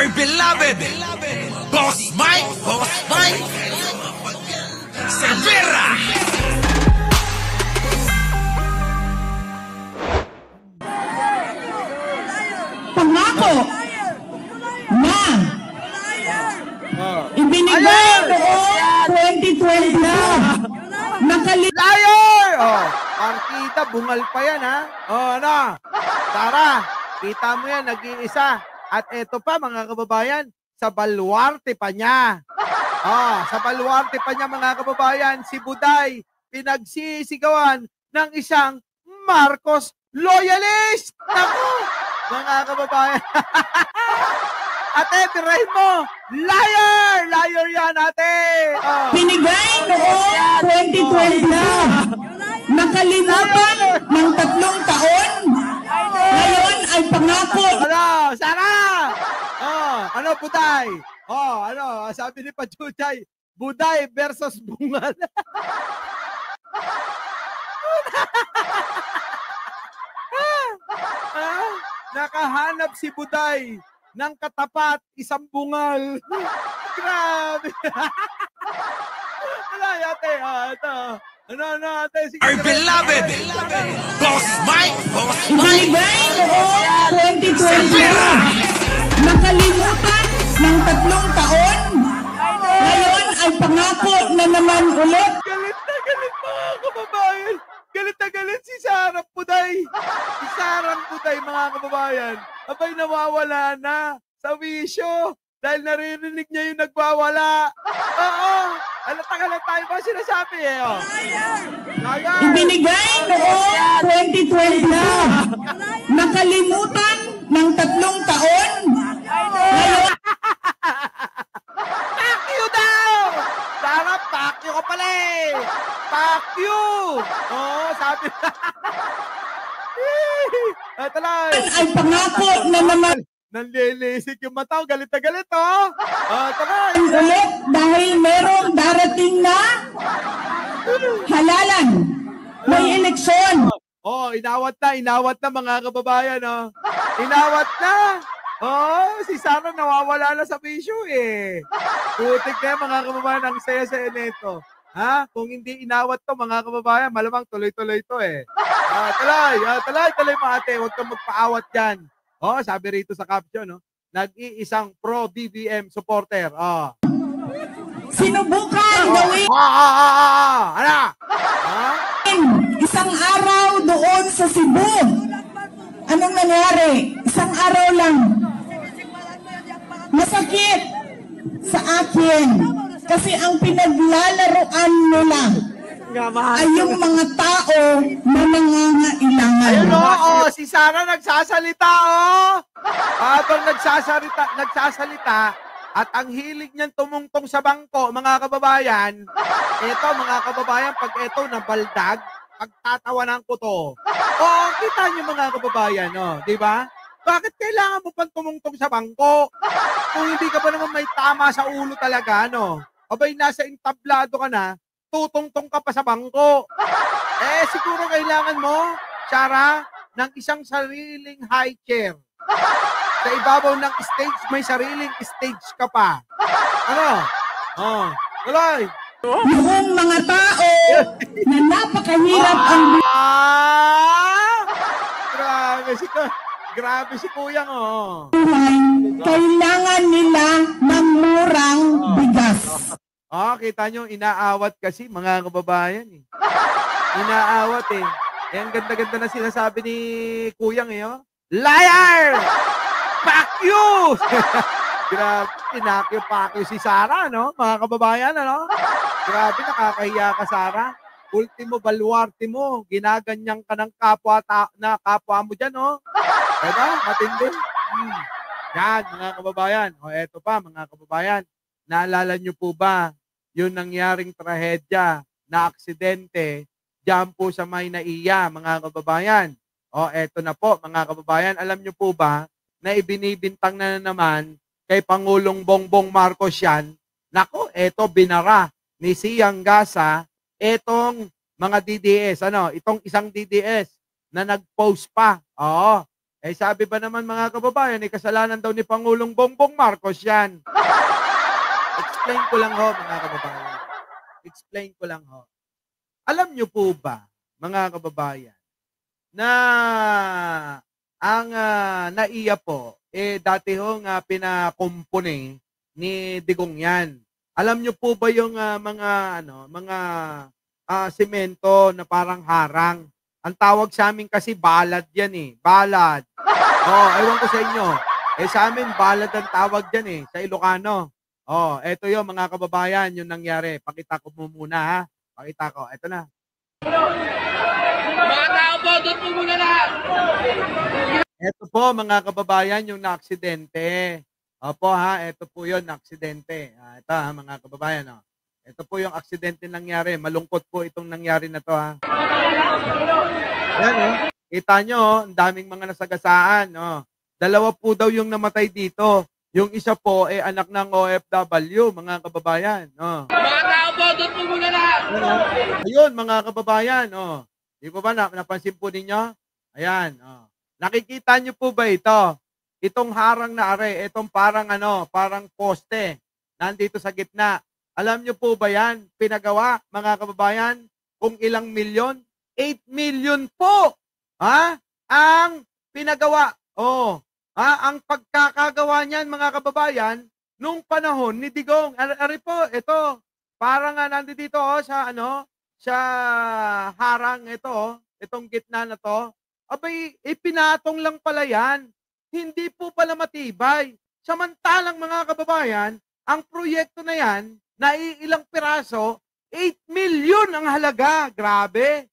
Our beloved Boss Mike Cervera. Pangako na ibinigay noong 2022. Liar! Oh, partida, bungal pa yan, ha? Oh, ano? Tara, kita mo yan, nag-iisa. At eto pa, mga kababayan, sa baluarte pa niya. Oh, sa baluarte pa niya, mga kababayan, si Buday, pinagsisigawan ng isang Marcos loyalist. Naku, mga kababayan. Ate, tirahin mo. Liar! Liar yan, ate. Oh. Binigay noong 2022. Nakalimutan ng 3 taon. Ngayon ay pangako. Ano, Sara? Oh, ano, Buday? Oh, ano, sabi ni Pachuchay, Buday versus Bungal. Nakahanap si Buday ng katapat, isang bungal. Grabe. Wala, ate. Ito. Ano, ate. Sige, Our beloved Boss Mike Ibinigay noong 2022. Nakalimutan ng 3 taon. Ngayon ay pangako na naman ulit. Galit na galit, mga kababayan. Galit na galit si Sarah Buday. Si Sarah Buday, mga kababayan. Abay, nawawala na sa wisyo dahil naririnig niya yung nagwawala. Oo. Alata tayo ba sinasabi eh. Oh. Liar! Ibinigay noong 2022. Nakalimutan ng 3 taon. Ngayon Fuck you daw! Sarah, fuck you ka pala eh. Fuck you! Oo, sabi na. Ito lang. ay pangako na naman Nanlilisik yung mata. Galit na galit, oh. Ito lang. ulit dahil merong darating na halalan. May eleksyon. Oh, inawat na mga kababayan, oh. Inawat na. Oh, si Sarah nawawala na sa bisyo eh. Putik na mga kababayan, ang saya-saya nito. Ha? Kung hindi inawat to mga kababayan, malamang tuloy-tuloy to eh. Tuloy mga ate, huwag kang magpaawat dyan. Oh, sabi rito sa caption, no? Nag-iisang pro-BBM supporter. Oh. Sinubukan gawin Ano? Ha? isang araw doon sa Cebu. Anong nangyari? Isang araw lang. Masakit sa akin kasi ang pinaglalaroan nila ay yung mga tao na nangangailangan. Ayun oh, si Sarah nagsasalita oh. Habang nagsasalita at ang hilig niyan tumungtong sa bangko, mga kababayan. Ito mga kababayan, pag ito nabaldag, pagtatawanan ko to. Oo, kita niyo mga kababayan, no, di ba? Bakit kailangan mo pang tumungtong sa bangko? Kung hindi ka ba naman may tama sa ulo talaga, no? Abay, nasa entablado ka na, tutungtong ka pa sa bangko. Eh, siguro kailangan mo, Sarah, ng isang sariling high chair. Sa ibabaw ng stage, may sariling stage ka pa. Ano? Oh, tuloy. Yung mga tao na napakahirap ang Grabe si Kuyang, oh. buhay, kailangan nila ng murang bigas. Oh, kita nyo, inaawat kasi, mga kababayan, eh. Inaawat, eh. Eh, ang ganda-ganda na sinasabi ni Kuyang, eh, oh. Liar! Fuck you! Grabe, pinakyo-pakyo si Sarah, no? Mga kababayan, ano? Grabe, nakakahiya ka, Sarah. Ultimo baluarte mo, ginaganyan ka ng kapwa mo dyan, no? Diba? Matindi. Yan, mga kababayan. O, eto pa, mga kababayan. Naalala nyo po ba yung nangyaring trahedya na aksidente dyan po sa Maynaiya, mga kababayan? O, eto na po, mga kababayan. Alam nyo po ba na ibinibintang na naman kay Pangulong Bongbong Marcos yan? Nako, eto binara ni Siyang Gasa etong mga DDS. Ano? Itong isang DDS na nag-post pa. Oo. Eh sabi ba naman mga kababayan, eh kasalanan daw ni Pangulong Bongbong Marcos yan. Explain ko lang ho mga kababayan. Explain ko lang ho. Alam niyo po ba, mga kababayan, na ang NAIA po, eh dati ho nga pinakumpuni ni Digong yan. Alam niyo po ba yung mga semento na parang harang? Ang tawag sa amin kasi balad yan eh. Balad. Oh, ewan ko sa inyo. Eh sa amin, balad ang tawag dyan eh. Sa Ilocano. Oh, eto yun mga kababayan, yung nangyari. Pakita ko mo muna ha. Pakita ko. Eto na. Mga tao po, doon po muna lahat. Eto po mga kababayan, yung naaksidente. Opo ha, eto po yun, naaksidente. Ito ha, mga kababayan. Oh. Ito po yung aksidente nangyari. Malungkot po itong nangyari na to ha. Ayan oh. Kita nyo, ang daming mga nasagasaan. Oh. Dalawa po daw yung namatay dito. Yung isa po, eh, anak ng OFW, mga kababayan. Oh. Mga tao po, doon po muna lahat. Ayun, mga kababayan. Oh. Di po ba napansin po ninyo? Ayan. Oh. Nakikita nyo po ba ito? Itong harang na are, itong parang parang poste. Nandito sa gitna. Alam nyo po ba yan? Pinagawa, mga kababayan, kung ilang milyon? 8 million po! Ha? Ang pinagawa. Oh. Ha? Ang pagkakagawa niyan, mga kababayan, nung panahon ni Digong. Ari po, ito. Parang nandito sa harang ito, itong gitna na to. Abay, ipinatong lang pala yan. Hindi po pala matibay. Samantalang mga kababayan, ang proyekto na yan, na ilang piraso, 8 million ang halaga. Grabe.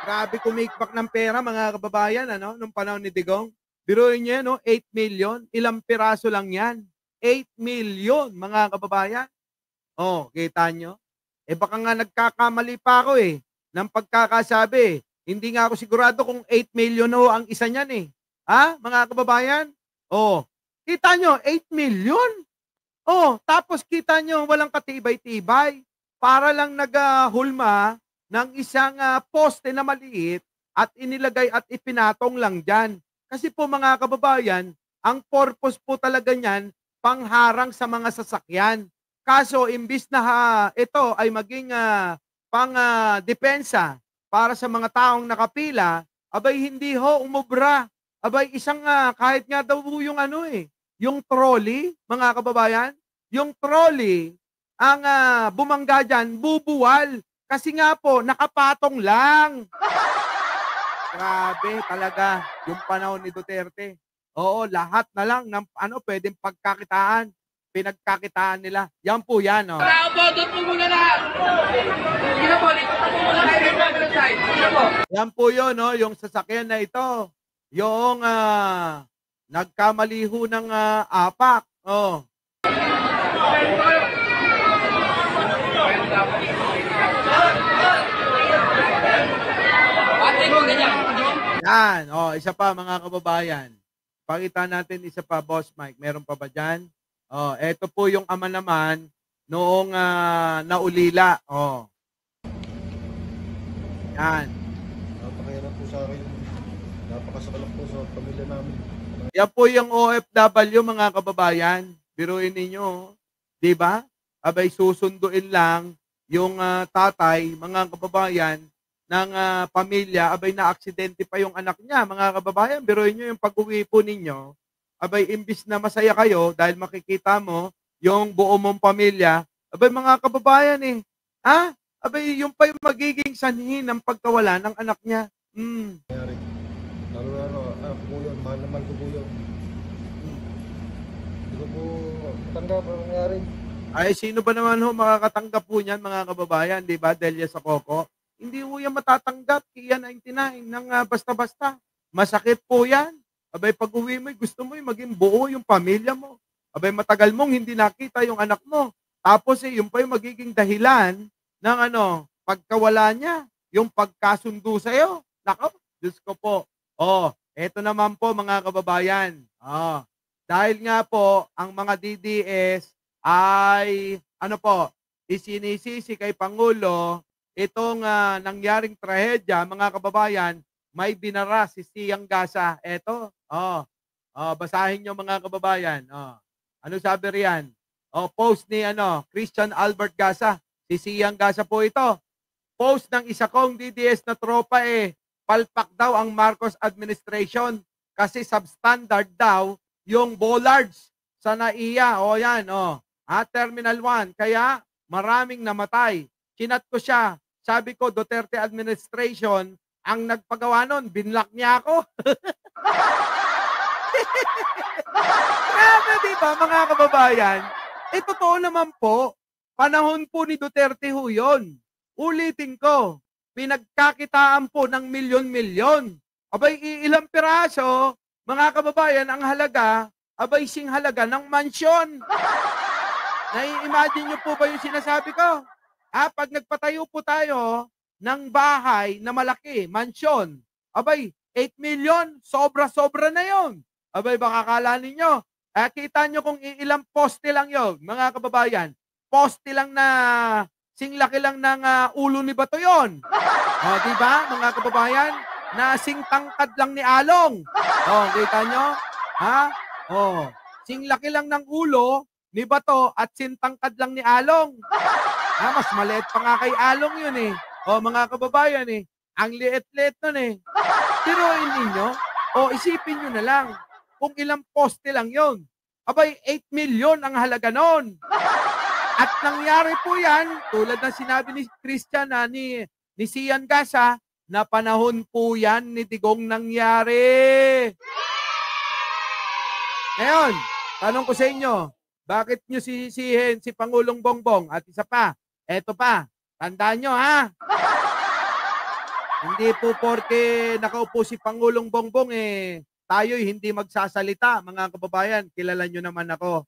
Grabe kumikbak ng pera, mga kababayan, nung panahon ni Digong. Biruin niyo, 8 million, ilang piraso lang yan. 8 million, mga kababayan. Oh, kita nyo? Eh baka nga nagkakamali pa ako eh, ng pagkakasabi. Hindi nga ako sigurado kung 8 million ho ang isa niyan eh. Ha, mga kababayan? Oh, kita nyo, 8 million? Oh, tapos kita nyo, walang katibay-tibay. Para lang naghulma ng isang poste na maliit at inilagay at ipinatong lang dyan. Kasi po mga kababayan, ang purpose po talaga niyan, pangharang sa mga sasakyan. Kaso, imbis na ito ay maging pang-depensa para sa mga taong nakapila, abay hindi ho umubra. Abay isang kahit nga daw yung yung trolley, mga kababayan, yung trolley, ang bumangga dyan, bubuwal. Kasi nga po, nakapatong lang. Grabe talaga, yung panahon ni Duterte. Oo, lahat na lang ng pwedeng pagkakitaan. Pinagkakitaan nila. Yan po yan. Oh. Tao po, doon po muna lahat. Sige po, dito po muna kayo ng side. Sige po. Yan po yun, yung sasakyan na ito. Yung nagkamali ho ng apak. Oh. Yan. Oh, isa pa mga kababayan. Pakita natin isa pa, Boss Mike. Meron pa ba dyan? Oh, eto po yung ama naman noong naulila. Oh. Yan. Napakahirap po sa akin. Napakasakalap po sa pamilya namin. Yan po yung OFW, mga kababayan. Biruin ninyo, di ba? Abay susunduin lang yung tatay, mga kababayan, ng pamilya. Abay na-aksidente pa yung anak niya, mga kababayan. Biruin nyo yung pag-uwi po ninyo. Abay imbis na masaya kayo dahil makikita mo yung buo mong pamilya. Abay mga kababayan abay yung pa yung magiging sanhi ng pagkawala ng anak niya. Nangyari. Lalo po yun. Mahal na mahal ko po yun. Hindi ko po matanggap ang nangyari. Ay, sino ba naman makakatanggap po niyan, mga kababayan, di ba? Delia sa Coco. Hindi po yan matatanggap, Kia 99, ng basta-basta. Masakit po yan. Abay, pag uwi mo, gusto mo maging buo yung pamilya mo. Abay, matagal mong hindi nakita yung anak mo. Tapos yung pa yung magiging dahilan ng pagkawala niya, yung pagkasundo sa'yo. Nako, Diyos ko po. Oh, eto naman po mga kababayan. Oh, dahil nga po, ang mga DDS ay, isinisisi kay Pangulo, itong nangyaring trahedya, mga kababayan, may binara si Siyang Gasa. Eto, basahin nyo mga kababayan. Ano sabi riyan? Post ni Christian Albert Gasa. Si Siyang Gasa po ito. Post ng isa kong DDS na tropa palpak daw ang Marcos administration kasi substandard daw yung bollards sa NAIA. Yan, Terminal 1. Kaya maraming namatay. Chinat ko siya. Sabi ko, Duterte administration ang nagpagawa nun. Binlock niya ako. Grabe, di ba, mga kababayan? Totoo naman po, panahon po ni Duterte ho yun. Ulitin ko, pinagkakitaan po ng milyon-milyon. Abay, ilang piraso, mga kababayan, ang halaga, abay, sing halaga ng mansyon. Nai-imagine nyo po ba yung sinasabi ko? Pag nagpatayo po tayo ng bahay na malaki, mansyon, abay, 8 million, sobra-sobra na yon. Abay, baka akala ninyo, kita nyo kung ilang poste lang yon, mga kababayan. Poste lang na, singlaki lang ng ulo ni Bato yon. Diba, mga kababayan? Na singtangkad lang ni Along. Kita nyo? Singlaki lang ng ulo ni Bato at sintangkad lang ni Along. Mas maliit pa nga kay Along yun mga kababayan ang liit-liit nun Tiruin ninyo, isipin nyo na lang kung ilang poste lang yon. Abay, 8 million ang halaga nun. At nangyari po yan, tulad ng sinabi ni Christian ni Sian Gasa, na panahon po yan ni Digong nangyari. Ngayon, tanong ko sa inyo, bakit nyo sisihin si Pangulong Bongbong? At isa pa, eto pa, tandaan nyo hindi po porke nakaupo si Pangulong Bongbong tayo'y hindi magsasalita, mga kababayan. Kilala nyo naman ako.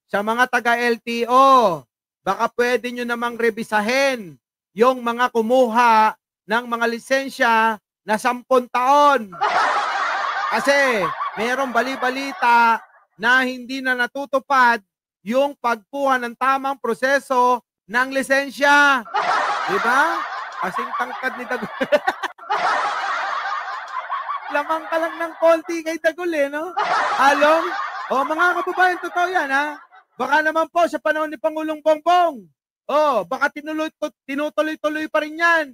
Sa mga taga-LTO, baka pwede nyo namang rebisahin yung mga kumuha ng mga lisensya na 10 taon. Kasi mayroong bali-balita na hindi na natutupad yung pagkuha ng tamang proseso ng lisensya. Diba? Kasing tangkad ni Dagul. Lamang ka lang ng konti kay Dagul no? Along? Mga kababayan, totoo yan Baka naman po sa panahon ni Pangulong Bongbong. Baka tinutuloy-tuloy pa rin yan.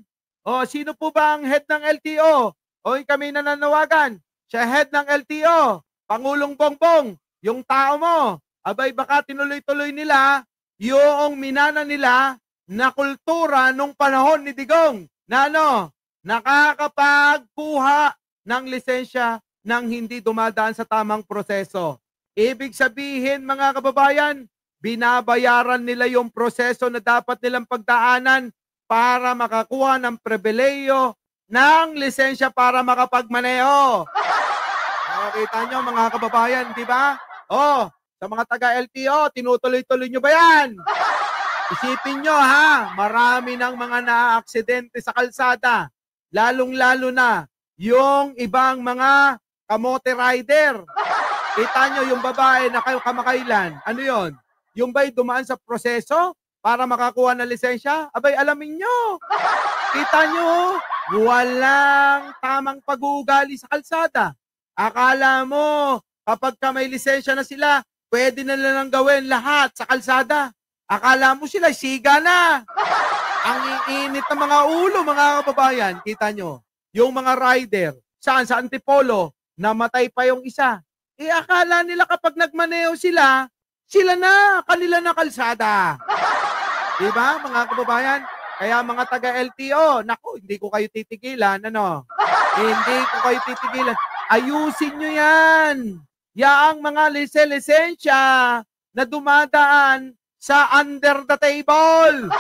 Sino po ba ang head ng LTO? Kami nananawagan. Siya head ng LTO. Pangulong Bongbong. Yung tao mo. Abay, baka tinuloy-tuloy nila yung minana nila na kultura nung panahon ni Digong na nakakapagkuha ng lisensya nang hindi dumadaan sa tamang proseso. Ibig sabihin, mga kababayan, binabayaran nila yung proseso na dapat nilang pagdaanan para makakuha ng pribileyo ng lisensya para makapagmaneho. Nakita nyo, mga kababayan, di ba? Sa mga taga-LTO, tinutuloy-tuloy nyo ba yan? Isipin nyo marami ng mga naaaksidente sa kalsada, lalong-lalo na yung ibang mga kamote rider. Kita nyo yung babae na kamakailan, ano yon? Yung ba'y dumaan sa proseso para makakuha ng lisensya? Abay, alamin nyo. Kita nyo, walang tamang pag-uugali sa kalsada. Akala mo, kapag may lisensya na sila, pwede na lang gawin lahat sa kalsada. Akala mo sila, siga na. Ang iinit ng mga ulo, mga kababayan. Kita nyo, yung mga rider, sa Antipolo, namatay pa yung isa. Akala nila kapag nagmaneho sila na, kanila na kalsada. Diba, mga kababayan? Kaya mga taga-LTO, naku, hindi ko kayo titigilan, Hindi ko kayo titigilan. Ayusin nyo yan. Yaang mga lisensya na dumadaan sa under the table.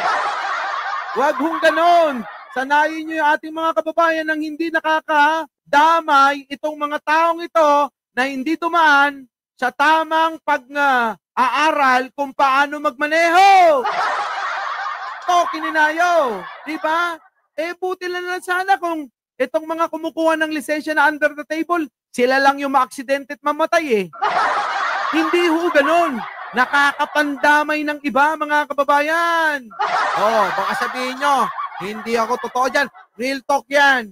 Huwag hong ganon. Sanayin nyo yung ating mga kababayan nang hindi nakakadamay itong mga taong ito na hindi dumaan sa tamang pag-aaral kung paano magmaneho. Ito, kininayo. Diba? Buti lang sana kung itong mga kumukuha ng lisensya na under the table, sila lang yung ma-aksidente at mamatay Hindi ho ganon. Nakakapandamay ng iba, mga kababayan. Baka sabihin nyo, hindi ako totoo dyan. Real talk yan.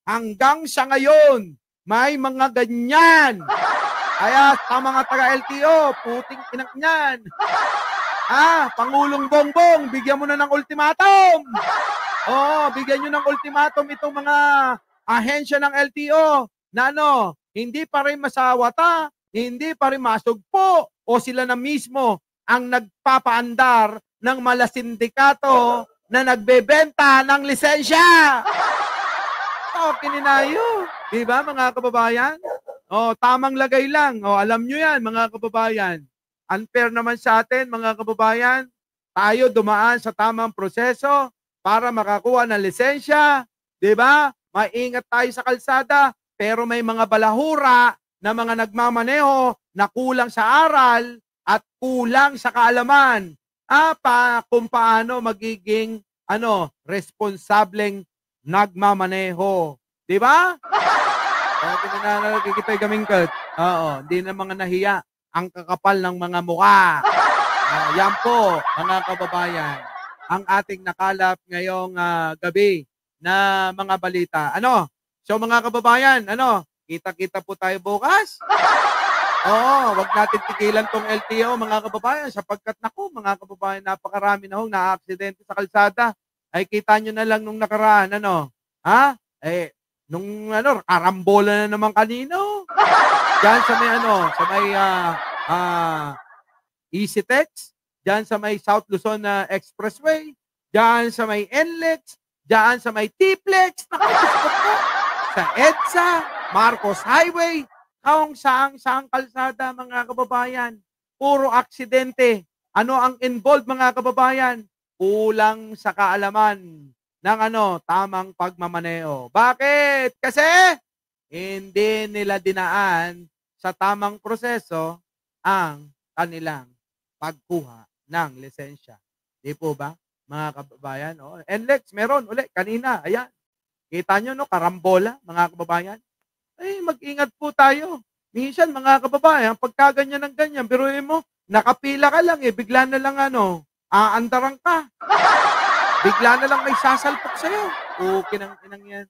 Hanggang sa ngayon, may mga ganyan. Kaya sa mga taga-LTO, puting inang yan. Pangulong Bongbong, bigyan mo na ng ultimatum. Bigyan nyo ng ultimatum itong mga ahensya ng LTO na hindi pa rin masawata, hindi pa rin masugpo, o sila na mismo ang nagpapaandar ng malasindikato na nagbebenta ng lisensya. Kininayo. Diba, mga kababayan? Tamang lagay lang. Alam nyo yan, mga kababayan. Unfair naman sa atin, mga kababayan. Tayo dumaan sa tamang proseso para makakuha ng lisensya. Diba? Maingat tayo sa kalsada, pero may mga balahura na mga nagmamaneho na kulang sa aral at kulang sa kaalaman. Kung paano magiging responsableng nagmamaneho. Di ba? Nakikita yung gamingkat. Hindi na mga nahiya ang kakapal ng mga mukha. Yan po, mga kababayan, ang ating nakalap ngayong gabi na mga balita. So mga kababayan, kita-kita po tayo bukas. Wag natin tigilan tong LTO, mga kababayan, sapagkat mga kababayan, napakarami na na-aksidente sa kalsada. Ay kita nyo na lang nung nakaraan, karambola na naman kanino. Diyan sa may EasyTex, diyan sa may South Luzon Expressway, diyan sa may NLEX, diyan sa may TPLEX, sa EDSA, Marcos Highway, kung saang kalsada, mga kababayan. Puro aksidente. Ano ang involved, mga kababayan? Kulang sa kaalaman ng tamang pagmamaneo. Bakit? Kasi hindi nila dinaan sa tamang proseso ang kanilang pagkuha ng lisensya. Di po ba, mga kababayan? NLEX, meron uli kanina. Ayan. Kita nyo, karambola, mga kababayan. Mag-ingat po tayo. Minsan, mga kababayan, pagka ganyan ng ganyan, biruin mo, nakapila ka lang bigla na lang aandarang ka. Bigla na lang may sasalpok sa'yo. Kinang yan.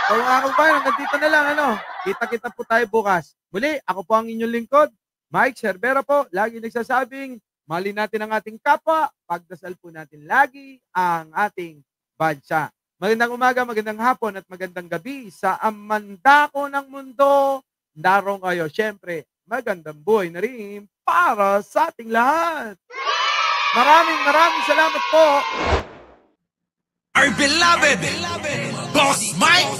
So mga kababayan, hanggang dito na lang, Kita-kita po tayo bukas. Muli, ako po ang inyong lingkod, Mike Cervera po, lagi nagsasabing, mali natin ang ating kapwa, pagdasal po natin lagi ang ating bansa. Magandang umaga, magandang hapon, at magandang gabi sa amandako ng mundo. Darong kayo, syempre, magandang buhay na rin para sa ating lahat. Maraming salamat po. Our beloved Boss Mike